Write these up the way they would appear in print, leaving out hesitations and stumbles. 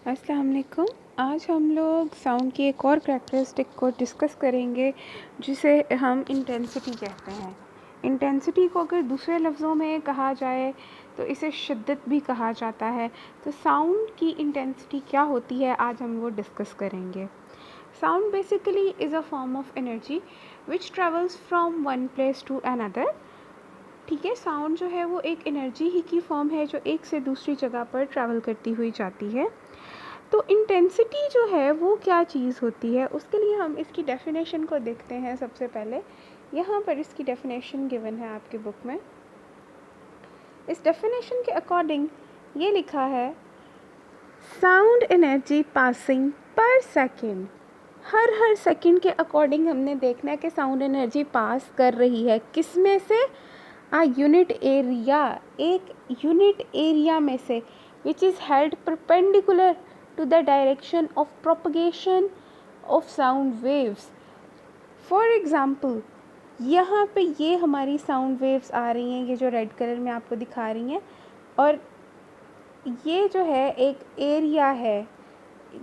अस्सलाम वालेकुम। आज हम लोग साउंड की एक और करैक्टरिस्टिक को डिस्कस करेंगे जिसे हम इंटेंसिटी कहते हैं। इंटेंसिटी को अगर दूसरे लफ्ज़ों में कहा जाए तो इसे शिद्दत भी कहा जाता है। तो साउंड की इंटेंसिटी क्या होती है, आज हम वो डिस्कस करेंगे। Sound basically is a form of energy which travels from one place to another. ठीक है, साउंड जो है वो एक एनर्जी ही की फॉर्म है जो एक से दूसरी जगह पर ट्रैवल करती हुई जाती है। तो इंटेंसिटी जो है वो क्या चीज़ होती है, उसके लिए हम इसकी डेफिनेशन को देखते हैं। सबसे पहले यहाँ पर इसकी डेफिनेशन गिवन है आपकी बुक में। इस डेफिनेशन के अकॉर्डिंग ये लिखा है, sound energy passing per second. हर सेकेंड के अकॉर्डिंग हमने देखना है कि साउंड एनर्जी पास कर रही है किस में से, यूनिट एरिया, एक यूनिट एरिया में से, which is held perpendicular to the direction of propagation of sound waves. For example, यहाँ पे ये हमारी साउंड वेव्स आ रही हैं, ये जो रेड कलर में आपको दिखा रही हैं, और ये जो है एक एरिया है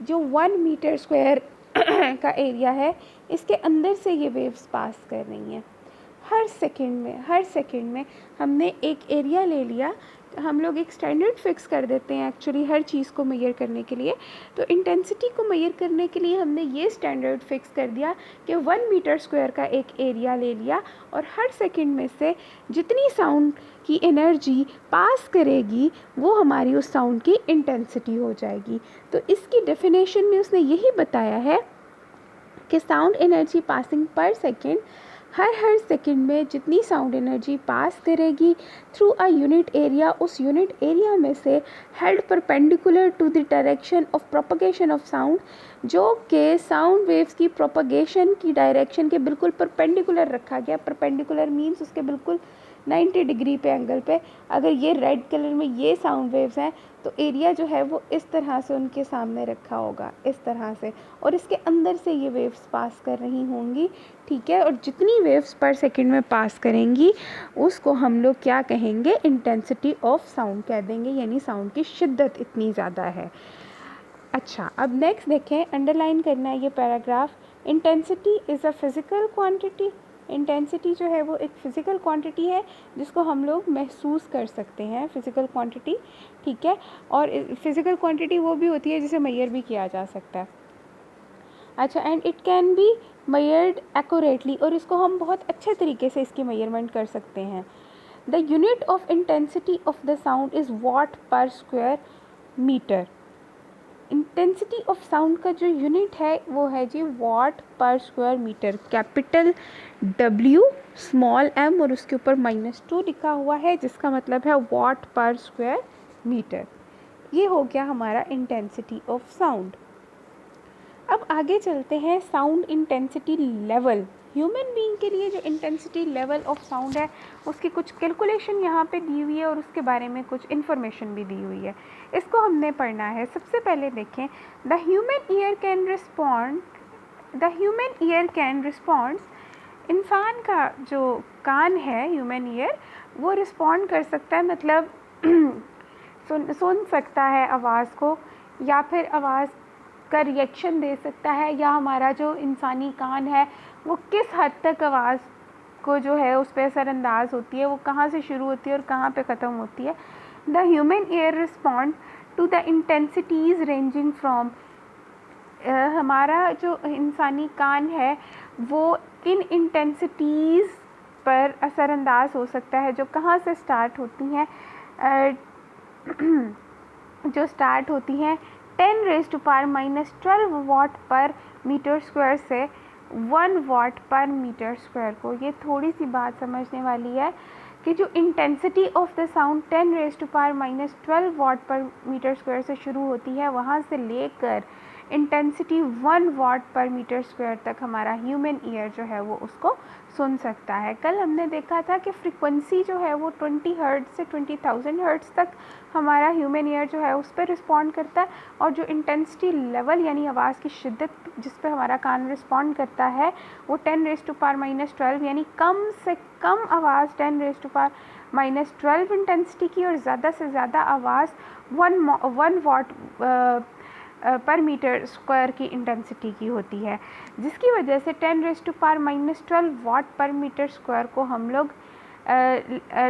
जो 1 मीटर स्क्वायर का एरिया है, इसके अंदर से ये वेव्स पास कर रही हैं। हर सेकंड में हमने एक एरिया ले लिया। हम लोग एक स्टैंडर्ड फिक्स कर देते हैं एक्चुअली हर चीज़ को मेजर करने के लिए। तो इंटेंसिटी को मेजर करने के लिए हमने ये स्टैंडर्ड फिक्स कर दिया कि 1 मीटर स्क्वायर का एक एरिया ले लिया, और हर सेकंड में से जितनी साउंड की एनर्जी पास करेगी वो हमारी उस साउंड की इंटेंसिटी हो जाएगी। तो इसकी डेफिनेशन में उसने यही बताया है कि sound energy passing per second, हर सेकेंड में जितनी साउंड एनर्जी पास करेगी थ्रू अ यूनिट एरिया, उस यूनिट एरिया में से held perpendicular to the direction of propagation of sound, जो कि साउंड वेव्स की प्रोपगेशन की डायरेक्शन के बिल्कुल परपेंडिकुलर रखा गया। परपेंडिकुलर मीन्स उसके बिल्कुल 90 डिग्री पे एंगल पे। अगर ये रेड कलर में ये साउंड वेव्स हैं तो एरिया जो है वो इस तरह से उनके सामने रखा होगा, इस तरह से, और इसके अंदर से ये वेव्स पास कर रही होंगी। ठीक है, और जितनी वेव्स पर सेकंड में पास करेंगी उसको हम लोग क्या कहेंगे, इंटेंसिटी ऑफ साउंड कह देंगे, यानी साउंड की शिद्दत इतनी ज़्यादा है। अच्छा, अब नेक्स्ट देखें, अंडरलाइन करना है ये paragraph. Intensity is a physical quantity. Intensity जो है वो एक फ़िज़िकल क्वांटिटी है जिसको हम लोग महसूस कर सकते हैं, फ़िज़िकल क्वांटिटी। ठीक है, और फ़िज़िकल क्वांटिटी वो भी होती है जिसे मेजर भी किया जा सकता है। अच्छा, and it can be measured accurately, और इसको हम बहुत अच्छे तरीके से इसकी मेजरमेंट कर सकते हैं। The unit of intensity of the sound is watt per square metre. Intensity of sound का जो यूनिट है वो है जी watt per square metre. Capital W, small m, और उसके ऊपर -2 लिखा हुआ है जिसका मतलब है वॉट पर स्क्वायर मीटर। ये हो गया हमारा इंटेंसिटी ऑफ साउंड। अब आगे चलते हैं, sound intensity level. Human being के लिए जो इंटेंसिटी लेवल ऑफ साउंड है उसकी कुछ कैलकुलेशन यहाँ पे दी हुई है और उसके बारे में कुछ इन्फॉर्मेशन भी दी हुई है, इसको हमने पढ़ना है। सबसे पहले देखें, the human year can respond. इंसान का जो कान है, ह्यूमन ईयर, वो रिस्पॉन्ड कर सकता है, मतलब सुन सकता है आवाज़ को, या फिर आवाज़ का रिएक्शन दे सकता है, या हमारा जो इंसानी कान है वो किस हद तक आवाज़ को जो है उस पर असरअंदाज होती है, वो कहाँ से शुरू होती है और कहाँ पे ख़त्म होती है। The human ear respond to the intensities ranging from, हमारा जो इंसानी कान है वो इन इंटेंसिटीज़ पर असरअंदाज हो सकता है जो कहाँ से स्टार्ट होती हैं, जो स्टार्ट होती हैं 10⁻⁻12 वाट पर मीटर स्क्वायर से 1 वाट पर मीटर स्क्वायर को। ये थोड़ी सी बात समझने वाली है कि जो intensity of the sound 10⁻12 watt per metre square से शुरू होती है, वहाँ से लेकर intensity 1 watt per metre square तक हमारा ह्यूमन ईयर जो है वो उसको सुन सकता है। कल हमने देखा था कि फ्रीक्वेंसी जो है वो 20 हर्ट्ज़ से 20,000 हर्ट्ज़ तक हमारा ह्यूमन ईयर जो है उस पर रिस्पॉन्ड करता है, और जो इंटेंसिटी लेवल यानी आवाज़ की शिद्दत जिस पर हमारा कान रिस्पॉन्ड करता है वो 10⁻12 यानी कम से कम आवाज़ 10⁻12 इंटेंसिटी की, और ज़्यादा से ज़्यादा आवाज़ 1 वाट पर मीटर स्क्वायर की इंटेंसिटी की होती है, जिसकी वजह से 10⁻⁻12 वाट पर मीटर स्क्वायर को हम लोग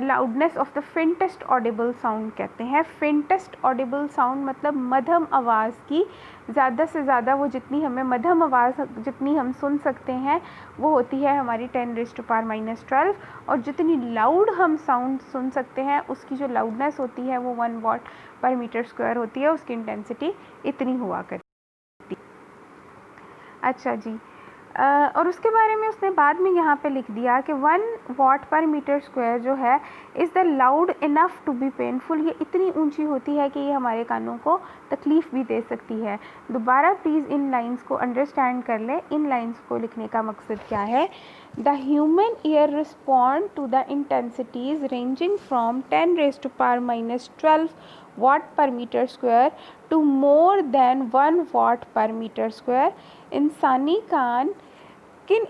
loudness of the faintest audible sound कहते हैं। फेंटेस्ट ऑडिबल साउंड मतलब मध्यम आवाज़ की ज़्यादा से ज़्यादा वो जितनी हमें मध्यम आवाज़ जितनी हम सुन सकते हैं वो होती है हमारी 10⁻⁻12, और जितनी लाउड हम साउंड सुन सकते हैं उसकी जो लाउडनेस होती है वो 1 वाट पर मीटर स्क्वायर होती है, उसकी इंटेंसिटी इतनी हुआ करती। अच्छा जी, और उसके बारे में उसने बाद में यहाँ पे लिख दिया कि 1 वाट पर मीटर स्क्वायर जो है is the loud enough to be painful, ये इतनी ऊंची होती है कि ये हमारे कानों को तकलीफ़ भी दे सकती है। दोबारा प्लीज़ इन लाइंस को अंडरस्टैंड कर लें। इन लाइंस को लिखने का मकसद क्या है? The human ear respond to the intensities ranging from 10⁻⁻12 watt per metre square to more than 1 watt per metre square. इंसानी कान किन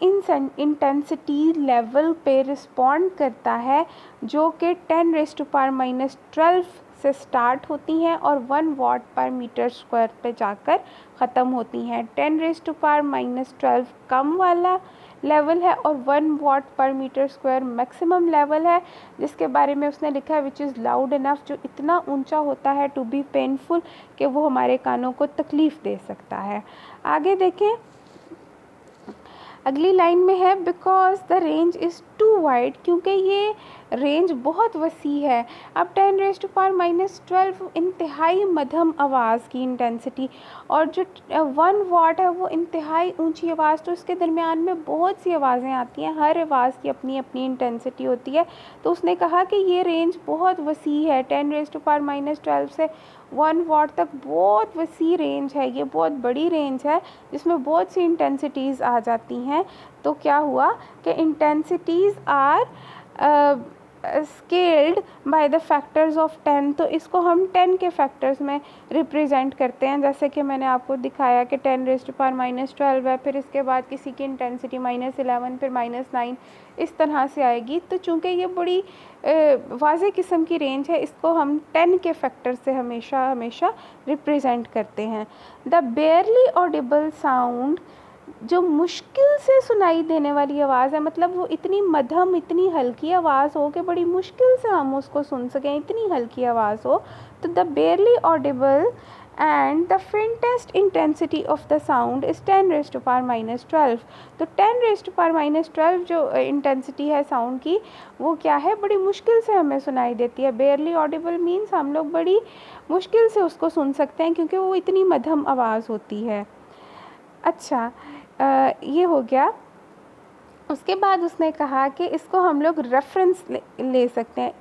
इंटेंसिटी लेवल पे रिस्पॉन्ड करता है जो कि 10⁻⁻12 से स्टार्ट होती हैं और 1 वाट पर मीटर स्क्वायर पे जाकर ख़त्म होती हैं। 10⁻⁻12 कम वाला लेवल है और 1 watt per metre square maximum level है, जिसके बारे में उसने लिखा है विच इज़ लाउड इनफ, जो इतना ऊंचा होता है टू बी पेनफुल कि वो हमारे कानों को तकलीफ़ दे सकता है। आगे देखें, अगली लाइन में है because the range is too wide, क्योंकि ये रेंज बहुत वसी है। अब 10⁻⁻12 इंतहाई मध्यम आवाज़ की इंटेंसिटी और जो 1 वाट है वो इंतहाई ऊंची आवाज़, तो इसके दरमियान में बहुत सी आवाज़ें आती हैं, हर आवाज़ की अपनी अपनी इंटेंसिटी होती है। तो उसने कहा कि ये रेंज बहुत वसी है, 10⁻⁻12 से 1 वाट तक बहुत वसी रेंज है, ये बहुत बड़ी रेंज है जिसमें बहुत सी इंटेंसिटीज़ आ जाती हैं। तो क्या हुआ कि intensities are scaled by the factors of 10, तो इसको हम 10 के फैक्टर्स में रिप्रेजेंट करते हैं, जैसे कि मैंने आपको दिखाया कि 10⁻⁻12 है, फिर इसके बाद किसी की इंटेंसिटी -11, फिर -9, इस तरह से आएगी। तो चूँकि ये बड़ी वाज़ेह किस्म की रेंज है, इसको हम 10 के फैक्टर से हमेशा हमेशा रिप्रेजेंट करते हैं। द बेयरली ऑडिबल साउंड, जो मुश्किल से सुनाई देने वाली आवाज़ है, मतलब वो इतनी मध्यम इतनी हल्की आवाज़ हो कि बड़ी मुश्किल से हम उसको सुन सकें, इतनी हल्की आवाज़ हो, तो the बेयरली Audible and the faintest intensity of the sound is 10⁻⁻12। तो 10⁻⁻12 जो इंटेंसिटी है साउंड की वो क्या है, बड़ी मुश्किल से हमें सुनाई देती है। बेयरली ऑडिबल मीन्स हम लोग बड़ी मुश्किल से उसको सुन सकते हैं क्योंकि वो इतनी मध्यम आवाज़ होती है। अच्छा, ये हो गया। उसके बाद उसने कहा कि इसको हम लोग रेफरेंस ले सकते हैं।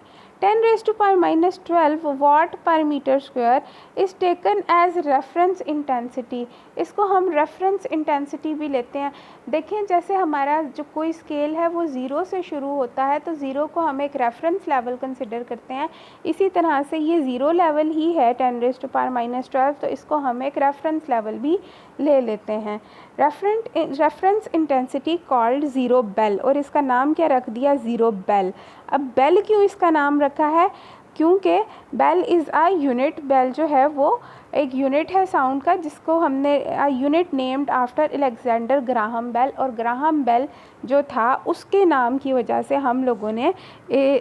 10⁻⁻12 watt per metre square is taken as reference intensity, इसको हम रेफरेंस इंटेंसिटी भी लेते हैं। देखें, जैसे हमारा जो कोई स्केल है वो 0 से शुरू होता है, तो 0 को हम एक रेफरेंस लेवल कंसिडर करते हैं। इसी तरह से ये 0 लेवल ही है 10⁻⁻12, तो इसको हम एक रेफरेंस लेवल भी ले लेते हैं। Reference intensity called zero bel, और इसका नाम क्या रख दिया, ज़ीरो बेल। अब बेल क्यों इसका नाम रखा है, क्योंकि bel is a unit, bel जो है वो एक यूनिट है साउंड का, जिसको हमने unit named after Alexander Graham Bell, और ग्राहम बेल जो था उसके नाम की वजह से हम लोगों ने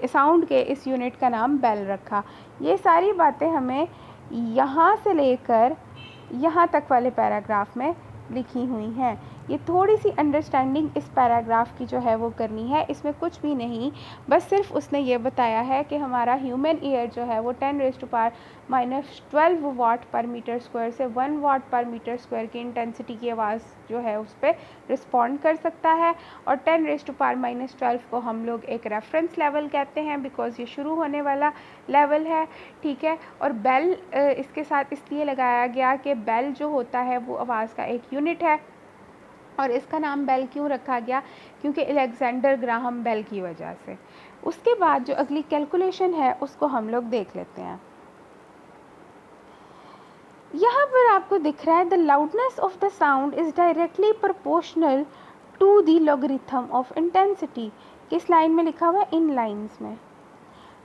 साउंड के इस यूनिट का नाम बेल रखा। ये सारी बातें हमें यहाँ से लेकर यहाँ तक वाले पैराग्राफ में लिखी हुई हैं। ये थोड़ी सी अंडरस्टैंडिंग इस पैराग्राफ की जो है वो करनी है, इसमें कुछ भी नहीं, बस सिर्फ उसने ये बताया है कि हमारा ह्यूमन ईयर जो है वो 10⁻⁻12 वाट पर मीटर स्क्वायर से 1 वाट पर मीटर स्क्वायर की इंटेंसिटी की आवाज़ जो है उस पर रिस्पॉन्ड कर सकता है। और 10⁻⁻12 को हम लोग एक रेफरेंस लेवल कहते हैं बिकॉज़ ये शुरू होने वाला लेवल है, ठीक है। और बेल इसके साथ इसलिए लगाया गया कि बेल जो होता है वो आवाज़ का एक यूनिट है, और इसका नाम बेल क्यों रखा गया, क्योंकि अलेक्जेंडर ग्राहम बेल की वजह से। उसके बाद जो अगली कैलकुलेशन है उसको हम लोग देख लेते हैं। यहाँ पर आपको दिख रहा है the loudness of the sound is directly proportional to the logarithm of intensity. किस लाइन में लिखा हुआ है, इन लाइंस में।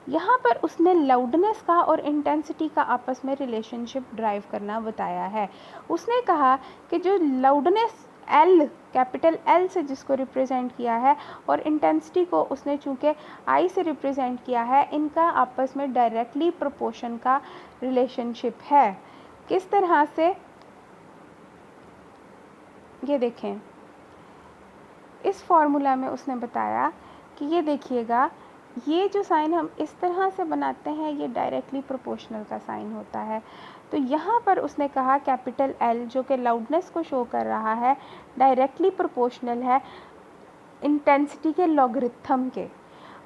यहाँ पर उसने लाउडनेस का और इंटेंसिटी का आपस में रिलेशनशिप ड्राइव करना बताया है। उसने कहा कि जो लाउडनेस एल, कैपिटल एल से जिसको रिप्रेजेंट किया है, और इंटेंसिटी को उसने चूँकि आई से रिप्रेजेंट किया है, इनका आपस में डायरेक्टली प्रोपोर्शन का रिलेशनशिप है। किस तरह से, ये देखें, इस फॉर्मूला में उसने बताया कि ये देखिएगा, ये जो साइन हम इस तरह से बनाते हैं ये डायरेक्टली प्रोपोर्शनल का साइन होता है। तो यहाँ पर उसने कहा कैपिटल एल जो कि लाउडनेस को शो कर रहा है डायरेक्टली प्रोपोर्शनल है इंटेंसिटी के लॉगरिथम के।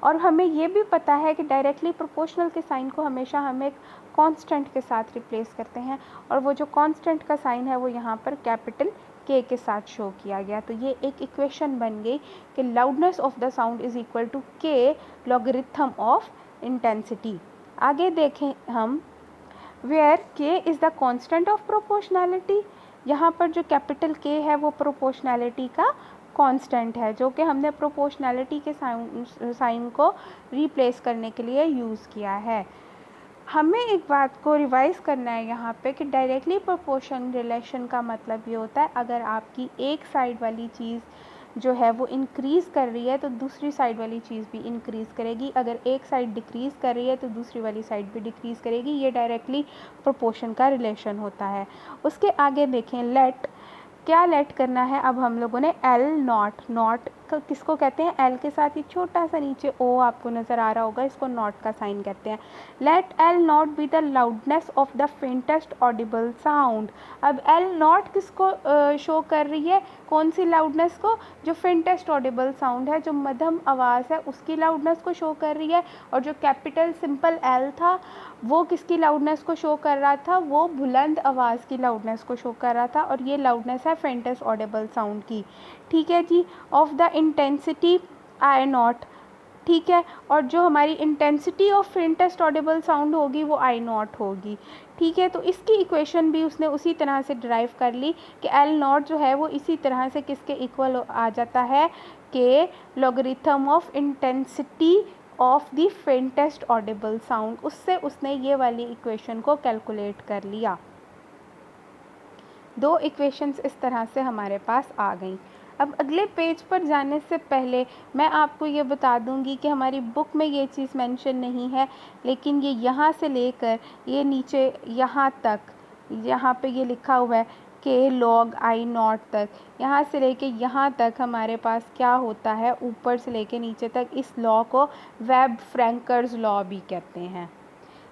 और हमें ये भी पता है कि डायरेक्टली प्रोपोर्शनल के साइन को हमेशा हम एक कांस्टेंट के साथ रिप्लेस करते हैं, और वो जो कांस्टेंट का साइन है वो यहाँ पर कैपिटल के साथ शो किया गया। तो ये एक इक्वेशन बन गई कि loudness of the sound is equal to के लॉगरिथम ऑफ इंटेंसिटी। आगे देखें हम, where k is the constant of proportionality. यहाँ पर जो कैपिटल के है वो प्रोपोर्शनैलिटी का कांस्टेंट है, जो कि हमने प्रोपोर्शनैलिटी के साइन को रिप्लेस करने के लिए यूज़ किया है। हमें एक बात को रिवाइज़ करना है यहाँ पे कि डायरेक्टली प्रोपोर्शन रिलेशन का मतलब ये होता है अगर आपकी एक साइड वाली चीज़ जो है वो इंक्रीज़ कर रही है तो दूसरी साइड वाली चीज़ भी इंक्रीज़ करेगी, अगर एक साइड डिक्रीज़ कर रही है तो दूसरी वाली साइड भी डिक्रीज़ करेगी। ये डायरेक्टली प्रोपोर्शन का रिलेशन होता है। उसके आगे देखें, लेट, क्या लेट करना है अब हम लोगों ने, एल नॉट। नॉट किसको कहते हैं, एल के साथ ही छोटा सा नीचे ओ आपको नज़र आ रहा होगा, इसको नॉट का साइन कहते हैं। Let L nought be the loudness of the faintest audible sound. अब एल नॉट किसको शो कर रही है, कौन सी लाउडनेस को, जो फेंटेस्ट ऑडिबल साउंड है, जो मध्यम आवाज़ है उसकी लाउडनेस को शो कर रही है। और जो कैपिटल सिंपल एल था वो किसकी लाउडनेस को शो कर रहा था, वो बुलंद आवाज़ की लाउडनेस को शो कर रहा था, और ये लाउडनेस है फेंटेस्ट ऑडिबल साउंड की। ठीक है जी। Of the intensity I naught, ठीक है, और जो हमारी intensity of faintest audible sound होगी वो आई नॉट होगी। ठीक है, तो इसकी इक्वेशन भी उसने उसी तरह से ड्राइव कर ली कि एल नॉट जो है वो इसी तरह से किसके इक्वल आ जाता है, के logarithm of intensity of the faintest audible sound. उससे उसने ये वाली इक्वेशन को कैलकुलेट कर लिया। दो इक्वेशंस इस तरह से हमारे पास आ गई। अब अगले पेज पर जाने से पहले मैं आपको ये बता दूंगी कि हमारी बुक में ये चीज़ मेंशन नहीं है, लेकिन ये यहाँ से लेकर ये नीचे यहाँ तक, यहाँ पे ये लिखा हुआ है के लॉग आई नॉट तक, यहाँ से लेके यहाँ तक हमारे पास क्या होता है, ऊपर से लेके नीचे तक, इस लॉ को वेब फ्रैंकर्स लॉ भी कहते हैं।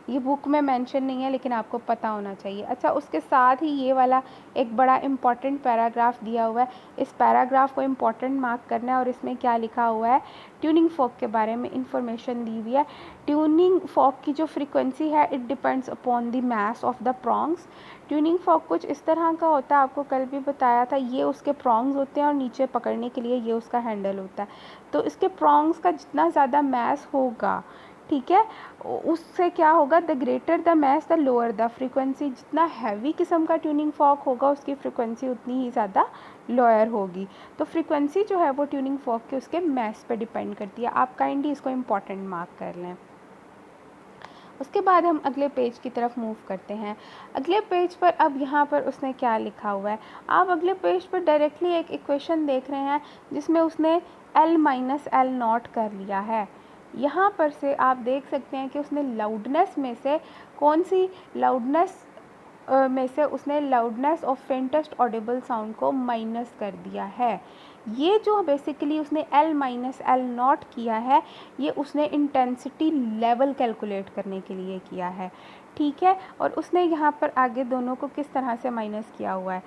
ये बुक में मेंशन नहीं है लेकिन आपको पता होना चाहिए। अच्छा, उसके साथ ही ये वाला एक बड़ा इम्पॉर्टेंट पैराग्राफ दिया हुआ है, इस पैराग्राफ को इम्पॉर्टेंट मार्क करना है। और इसमें क्या लिखा हुआ है, ट्यूनिंग फॉक के बारे में इंफॉर्मेशन दी हुई है। ट्यूनिंग फॉक की जो फ्रीक्वेंसी है it depends upon the mass of the prongs. Tuning fork कुछ इस तरह का होता है, आपको कल भी बताया था, ये उसके प्रॉन्ग्स होते हैं और नीचे पकड़ने के लिए ये उसका हैंडल होता है। तो इसके प्रॉन्ग्स का जितना ज़्यादा मास होगा, ठीक है, उससे क्या होगा, the greater the mass the lower the frequency. जितना हैवी किस्म का ट्यूनिंग फॉक होगा उसकी फ्रीक्वेंसी उतनी ही ज़्यादा लोअर होगी। तो फ्रीक्वेंसी जो है वो ट्यूनिंग फॉक के उसके मैस पे डिपेंड करती है। आप काइंडली इसको इम्पॉर्टेंट मार्क कर लें। उसके बाद हम अगले पेज की तरफ मूव करते हैं। अगले पेज पर अब यहाँ पर उसने क्या लिखा हुआ है, आप अगले पेज पर डायरेक्टली एक इक्वेशन देख रहे हैं जिसमें उसने एल माइनस एल नॉट कर लिया है। यहाँ पर से आप देख सकते हैं कि उसने लाउडनेस में से कौन सी लाउडनेस में से उसने loudness of faintest audible sound को माइनस कर दिया है। ये जो बेसिकली उसने एल माइनस एल नॉट किया है ये उसने इंटेंसिटी लेवल कैलकुलेट करने के लिए किया है। ठीक है, और उसने यहाँ पर आगे दोनों को किस तरह से माइनस किया हुआ है,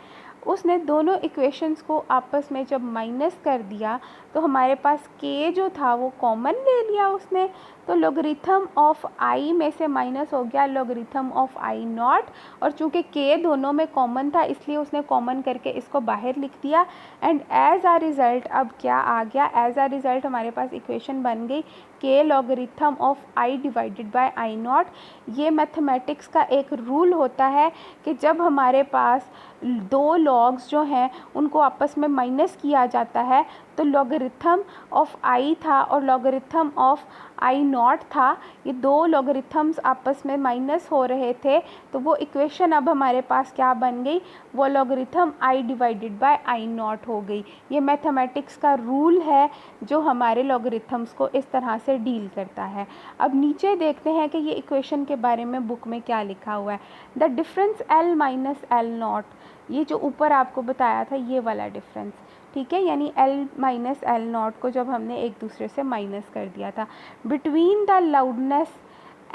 उसने दोनों इक्वेशंस को आपस में जब माइनस कर दिया तो हमारे पास के जो था वो कॉमन ले लिया उसने, तो लॉगरिथम ऑफ आई में से माइनस हो गया लॉगरिथम ऑफ आई नॉट, और चूँकि के दोनों में कॉमन था इसलिए उसने कॉमन करके इसको बाहर लिख दिया। एंड एज आ रिज़ल्ट अब क्या आ गया, एज आ रिज़ल्ट हमारे पास इक्वेशन बन गई के logarithm of I divided by I not. ये मैथमेटिक्स का एक रूल होता है कि जब हमारे पास दो लॉग्स जो हैं उनको आपस में माइनस किया जाता है तो लॉगरिथम ऑफ आई था और लॉगरिथम ऑफ आई नॉट था, ये दो लॉगरिथम्स आपस में माइनस हो रहे थे, तो वो इक्वेशन अब हमारे पास क्या बन गई, वो logarithm I divided by I not हो गई। ये मैथमेटिक्स का रूल है जो हमारे लॉगरिथम्स को इस तरह से डील करता है। अब नीचे देखते हैं कि ये इक्वेशन के बारे में बुक में क्या लिखा हुआ है। The difference L minus L not, ये जो ऊपर आपको बताया था ये वाला डिफरेंस, ठीक है, यानी एल माइनस एल नॉट को जब हमने एक दूसरे से माइनस कर दिया था, between the loudness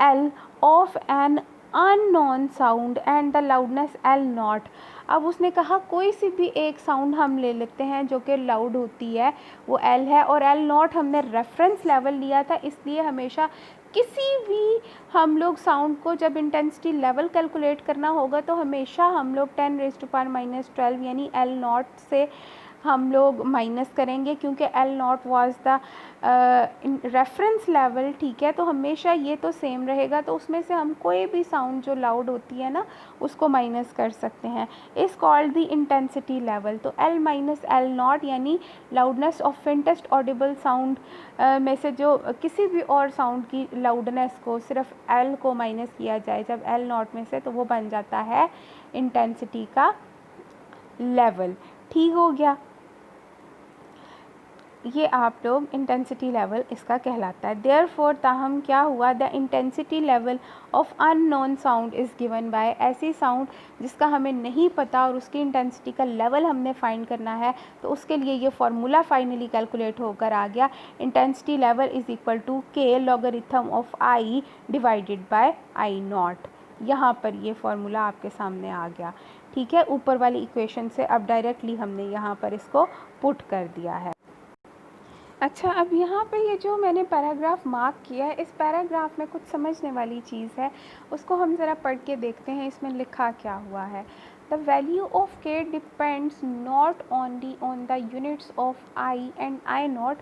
L of an unknown sound and the loudness L not. अब उसने कहा कोई सी भी एक साउंड हम ले लेते हैं जो कि लाउड होती है, वो एल है, और एल नॉट हमने रेफरेंस लेवल लिया था, इसलिए हमेशा किसी भी हम लोग साउंड को जब इंटेंसिटी लेवल कैलकुलेट करना होगा तो हमेशा हम लोग 10⁻⁻12 यानी एल नॉट से हम लोग माइनस करेंगे, क्योंकि L not was the reference level, ठीक है, तो हमेशा ये तो सेम रहेगा, तो उसमें से हम कोई भी साउंड जो लाउड होती है ना उसको माइनस कर सकते हैं। इस कॉल्ड द इंटेंसिटी लेवल। तो एल माइनस एल नॉट यानी loudness of faintest audible sound में से जो किसी भी और साउंड की लाउडनेस को सिर्फ एल को माइनस किया जाए जब एल नॉट में से, तो वो बन जाता है इंटेंसिटी का लेवल। ठीक हो गया, ये आप लोग इंटेंसिटी लेवल इसका कहलाता है। देयरफॉर ताहम क्या हुआ, the intensity level of unknown sound is given by, ऐसी साउंड जिसका हमें नहीं पता और उसकी इंटेंसिटी का लेवल हमने फाइंड करना है, तो उसके लिए ये फार्मूला फाइनली कैलकुलेट होकर आ गया, intensity level is equal to के logarithm of I divided by I naught. यहाँ पर ये फार्मूला आपके सामने आ गया, ठीक है, ऊपर वाली इक्वेशन से अब डायरेक्टली हमने यहाँ पर इसको पुट कर दिया है। अच्छा, अब यहाँ पे ये जो मैंने पैराग्राफ मार्क किया है, इस पैराग्राफ में कुछ समझने वाली चीज़ है, उसको हम ज़रा पढ़ के देखते हैं इसमें लिखा क्या हुआ है। द वैल्यू ऑफ के depends not only on the units of I and I not.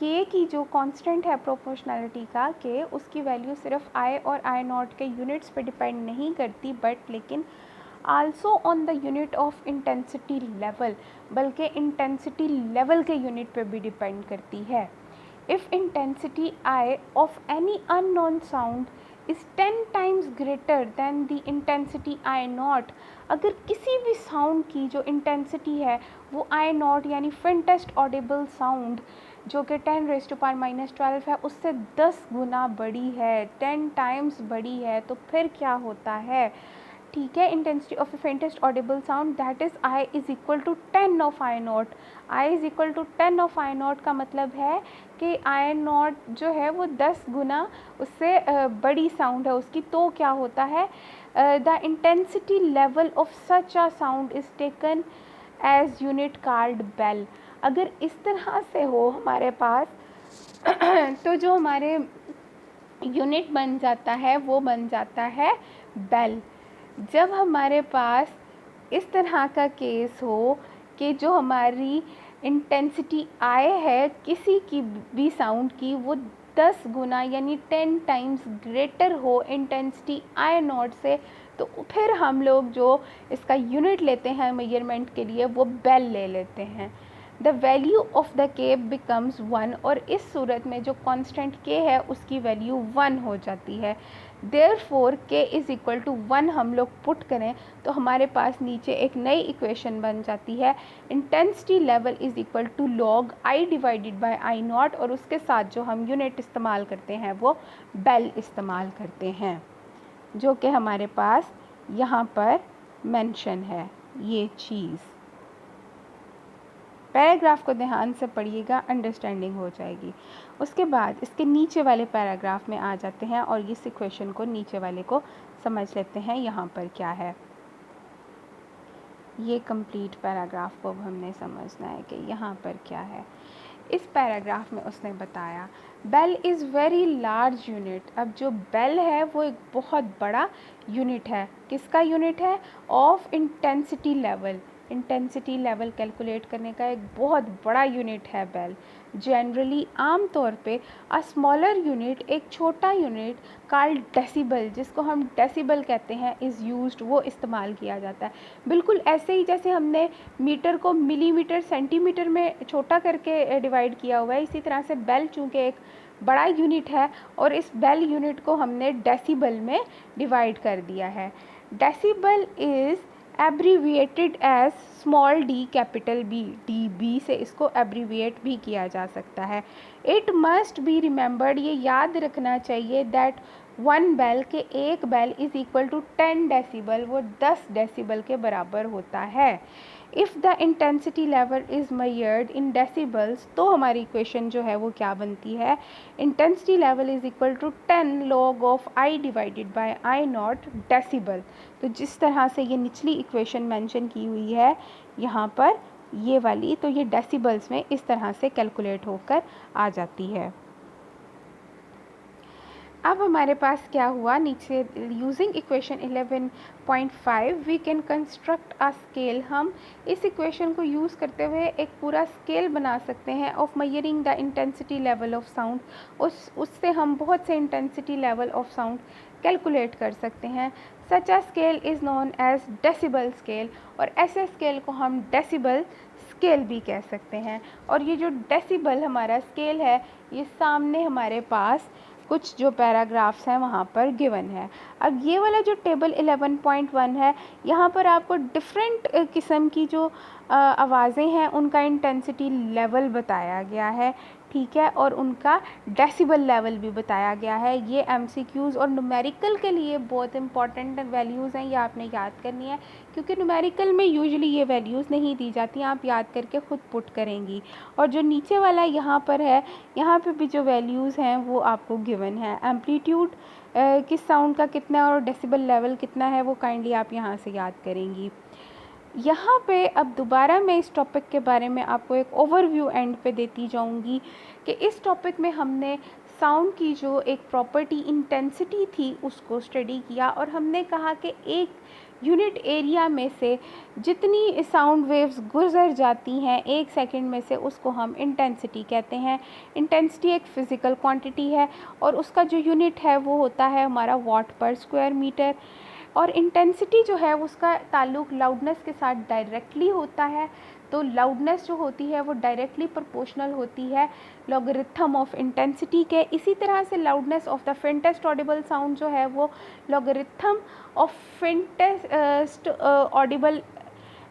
के की जो कांस्टेंट है प्रोपोर्शनैलिटी का के, उसकी वैल्यू सिर्फ आई और आई नॉट के यूनिट्स पे डिपेंड नहीं करती, बट लेकिन also on the unit of intensity level, बल्कि इंटेंसिटी लेवल के यूनिट पे भी डिपेंड करती है। If intensity I of any unknown sound is 10 times greater than the intensity I not, अगर किसी भी साउंड की जो इंटेंसिटी है वो आई नॉट यानी फेंटेस्ट ऑडिबल साउंड जो कि 10⁻⁻12 है उससे 10 गुना बड़ी है, 10 टाइम्स बड़ी है, तो फिर क्या होता है, ठीक है, intensity of a faintest audible sound that is I is equal to 10 of I nought. I is equal to 10 of I nought का मतलब है कि आई नॉट जो है वो 10 गुना उससे बड़ी साउंड है उसकी, तो क्या होता है, the intensity level of such a sound is taken as unit called bel. अगर इस तरह से हो हमारे पास तो जो हमारे यूनिट बन जाता है वो बन जाता है बेल। जब हमारे पास इस तरह का केस हो कि जो हमारी इंटेंसिटी आई है किसी की भी साउंड की वो 10 गुना यानी 10 टाइम्स ग्रेटर हो इंटेंसिटी आई नॉट से, तो फिर हम लोग जो इसका यूनिट लेते हैं मेजरमेंट के लिए वो बेल ले लेते हैं। द वैल्यू ऑफ द के बिकम्स 1, और इस सूरत में जो कांस्टेंट के है उसकी वैल्यू 1 हो जाती है। देयरफॉर के इज़ इक्वल टू 1 हम लोग पुट करें तो हमारे पास नीचे एक नई इक्वेशन बन जाती है, intensity level is equal to log I divided by I nought, और उसके साथ जो हम यूनिट इस्तेमाल करते हैं वो बेल इस्तेमाल करते हैं, जो कि हमारे पास यहाँ पर मेंशन है ये चीज़। पैराग्राफ को ध्यान से पढ़िएगा, अंडरस्टैंडिंग हो जाएगी। उसके बाद इसके नीचे वाले पैराग्राफ में आ जाते हैं और इस इक्वेशन को नीचे वाले को समझ लेते हैं यहाँ पर क्या है। ये कंप्लीट पैराग्राफ को अब हमने समझना है कि यहाँ पर क्या है। इस पैराग्राफ में उसने बताया bel is very large unit. अब जो बेल है वो एक बहुत बड़ा यूनिट है, किसका यूनिट है, of intensity level, intensity level calculate करने का एक बहुत बड़ा यूनिट है बेल। जनरली आम तौर पे अ स्मॉलर यूनिट, एक छोटा यूनिट कॉल्ड डेसिबल, जिसको हम डेसिबल कहते हैं, इज़ यूज्ड, वो इस्तेमाल किया जाता है। बिल्कुल ऐसे ही जैसे हमने मीटर को मिलीमीटर सेंटीमीटर में छोटा करके डिवाइड किया हुआ है, इसी तरह से बेल चूँकि एक बड़ा यूनिट है और इस बेल यूनिट को हमने डेसिबल में डिवाइड कर दिया है। Decibel is abbreviated as small d capital B, d B से इसको एब्रीविएट भी किया जा सकता है। इट मस्ट बी रिमेंबर्ड, ये याद रखना चाहिए, दैट वन बेल के एक bel is equal to 10 decibel, वो 10 डेसिबल के बराबर होता है। If the intensity level is measured in decibels, तो हमारी इक्वेशन जो है वो क्या बनती है, intensity level is equal to 10 log of I divided by I nought decibel. तो जिस तरह से ये निचली इक्वेशन मेंशन की हुई है यहाँ पर, ये वाली, तो ये डेसिबल्स में इस तरह से कैलकुलेट होकर आ जाती है। अब हमारे पास क्या हुआ नीचे, using equation 11.5 we can construct a scale. हम इस इक्वेशन को यूज़ करते हुए एक पूरा स्केल बना सकते हैं of measuring the intensity level of sound. उससे हम बहुत से intensity level of sound calculate कर सकते हैं। Such a scale is known as decibel scale, और ऐसे स्केल को हम डेसिबल स्केल भी कह सकते हैं। और ये जो डेसिबल हमारा स्केल है, ये सामने हमारे पास कुछ जो पैराग्राफ्स हैं वहाँ पर गिवन है। अब ये वाला जो टेबल 11.1 है, यहाँ पर आपको डिफरेंट किस्म की जो आवाज़ें हैं उनका इंटेंसिटी लेवल बताया गया है, ठीक है, और उनका डेसिबल लेवल भी बताया गया है। ये एमसीक्यूज़ और न्यूमेरिकल के लिए बहुत इंपॉर्टेंट वैल्यूज़ हैं, ये आपने याद करनी है, क्योंकि न्यूमेरिकल में यूजुअली ये वैल्यूज़ नहीं दी जाती, आप याद करके ख़ुद पुट करेंगी। और जो नीचे वाला यहाँ पर है, यहाँ पे भी जो वैल्यूज़ हैं वो आपको गिवन है। एम्पलीट्यूड किस साउंड का कितना और डेसिबल लेवल कितना है, वो काइंडली आप यहाँ से याद करेंगी। यहाँ पे अब दोबारा मैं इस टॉपिक के बारे में आपको एक ओवरव्यू एंड पे देती जाऊँगी कि इस टॉपिक में हमने साउंड की जो एक प्रॉपर्टी इंटेंसिटी थी उसको स्टडी किया, और हमने कहा कि एक यूनिट एरिया में से जितनी साउंड वेव्स गुजर जाती हैं 1 सेकंड में से, उसको हम इंटेंसिटी कहते हैं। इंटेंसिटी एक फ़िज़िकल क्वांटिटी है और उसका जो यूनिट है वो होता है हमारा वॉट पर स्क्वायर मीटर। और इंटेंसिटी जो है उसका ताल्लुक़ लाउडनेस के साथ डायरेक्टली होता है, तो लाउडनेस जो होती है वो डायरेक्टली प्रोपोर्शनल होती है लॉगरिथम ऑफ इंटेंसिटी के। इसी तरह से loudness of the faintest audible sound जो है वो logarithm of faintest Audible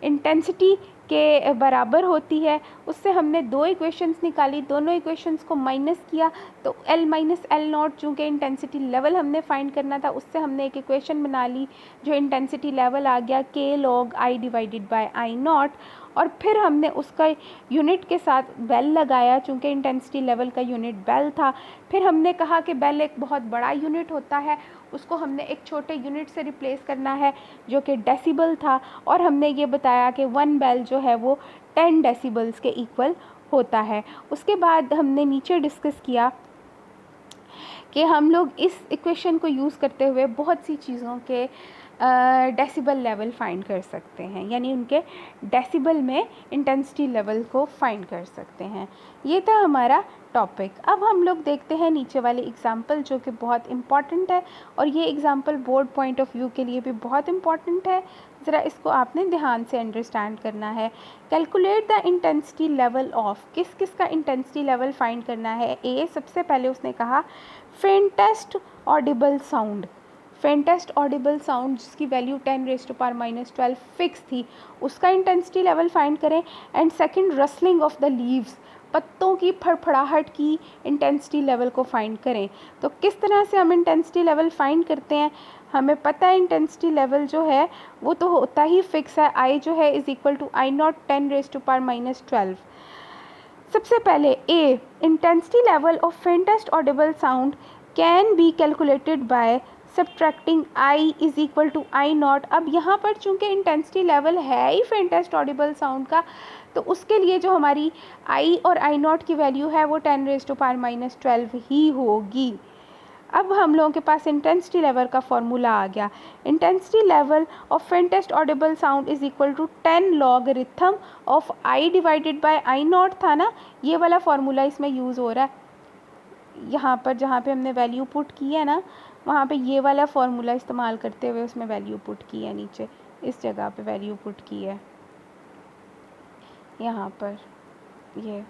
intensity के बराबर होती है। उससे हमने दो इक्वेशंस निकाली, दोनों इक्वेशंस को माइनस किया, तो L माइनस एल नॉट, चूँकि इंटेंसिटी लेवल हमने फाइंड करना था, उससे हमने एक इक्वेशन बना ली जो इंटेंसिटी लेवल आ गया K log I divided by I nought. और फिर हमने उसका यूनिट के साथ बेल लगाया, चूँकि इंटेंसिटी लेवल का यूनिट बेल था। फिर हमने कहा कि बेल एक बहुत बड़ा यूनिट होता है, उसको हमने एक छोटे यूनिट से रिप्लेस करना है जो कि डेसिबल था, और हमने ये बताया कि 1 बेल जो है वो 10 डेसिबल्स के इक्वल होता है। उसके बाद हमने नीचे डिस्कस किया कि हम लोग इस इक्वेशन को यूज़ करते हुए बहुत सी चीज़ों के डेसिबल लेवल फाइंड कर सकते हैं, यानी उनके डेसिबल में इंटेंसिटी लेवल को फाइंड कर सकते हैं। ये था हमारा टॉपिक। अब हम लोग देखते हैं नीचे वाले एग्जाम्पल जो कि बहुत इम्पॉर्टेंट है, और ये example board point of view के लिए भी बहुत इम्पॉर्टेंट है। ज़रा इसको आपने ध्यान से अंडरस्टैंड करना है। Calculate the intensity level of, किस किस का इंटेंसिटी लेवल फाइंड करना है। ए, सबसे पहले उसने कहा faintest audible sound, faintest audible sound जिसकी वैल्यू 10⁻⁻12 फिक्स थी, उसका इंटेंसिटी लेवल फाइंड करें। And second, rustling of the leaves, पत्तों की फड़फड़ाहट की इंटेंसिटी लेवल को फाइंड करें। तो किस तरह से हम इंटेंसिटी लेवल फाइंड करते हैं, हमें पता है इंटेंसिटी लेवल जो है वो तो होता ही फिक्स है, आई जो है is equal to I naught 10⁻⁻12। सबसे पहले ए, intensity level of faintest audible sound can be calculated by subtracting I is equal to I naught. अब यहाँ पर चूँकि इंटेंसिटी लेवल है ही फेंटेस्ट ऑडिबल साउंड का, तो उसके लिए जो हमारी आई और आई नॉट की वैल्यू है वो 10⁻⁻12 ही होगी। अब हम लोगों के पास इंटेंसिटी लेवल का फॉर्मूला आ गया। Intensity level of faintest audible sound is equal to 10 logarithm of I divided by I nought था ना, ये वाला फॉर्मूला इसमें यूज़ हो रहा है। यहाँ पर जहाँ पे हमने वैल्यू पुट की है ना, वहाँ पे ये वाला फॉर्मूला इस्तेमाल करते हुए उसमें वैल्यू पुट की है, नीचे इस जगह पे वैल्यू पुट की है, यहाँ पर ये,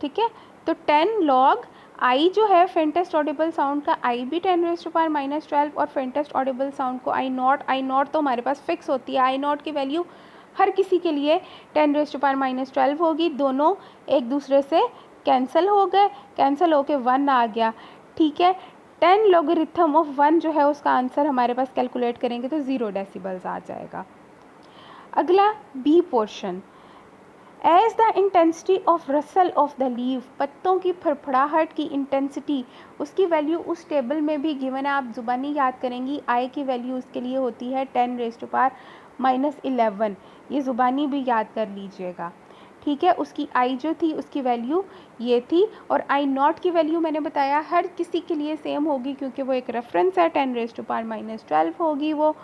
ठीक है। तो 10 लॉग आई जो है फेंटेस्ट ऑडिबल साउंड का, आई भी 10⁻⁻12 और फेंटेस्ट ऑडिबल साउंड को आई नॉट तो हमारे पास फिक्स होती है, आई नॉट की वैल्यू हर किसी के लिए 10⁻12 होगी। दोनों एक दूसरे से कैंसिल हो गए, कैंसिल होके 1 आ गया, ठीक है। 10 लॉगरिथम ऑफ 1 जो है उसका आंसर हमारे पास कैलकुलेट करेंगे तो 0 डेसिबल्स आ जाएगा। अगला B portion, as the intensity of rustle of the leave, पत्तों की फड़फड़ाहट की इंटेंसिटी, उसकी वैल्यू उस टेबल में भी गिवन है, आप ज़ुबानी याद करेंगी। आई की वैल्यू उसके लिए होती है 10⁻⁻11, ये ज़ुबानी भी याद कर लीजिएगा, ठीक है। उसकी आई जो थी उसकी वैल्यू ये थी, और आई नॉट की वैल्यू मैंने बताया हर किसी के लिए सेम होगी क्योंकि वो एक रेफरेंस है, 10⁻⁻12 होगी वो,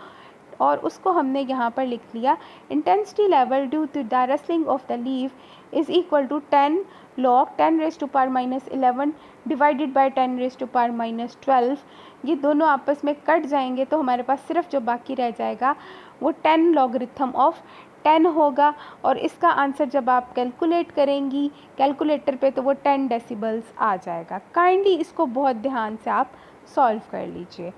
और उसको हमने यहाँ पर लिख लिया। Intensity level due to the rustling of the leaf is equal to 10 log 10⁻11 divided by 10⁻12। ये दोनों आपस में कट जाएंगे तो हमारे पास सिर्फ जो बाकी रह जाएगा वो 10 लॉगरिथम ऑफ 10 होगा, और इसका आंसर जब आप कैलकुलेट करेंगी कैलकुलेटर पे तो वो 10 डेसिबल्स आ जाएगा। काइंडली इसको बहुत ध्यान से आप सॉल्व कर लीजिए।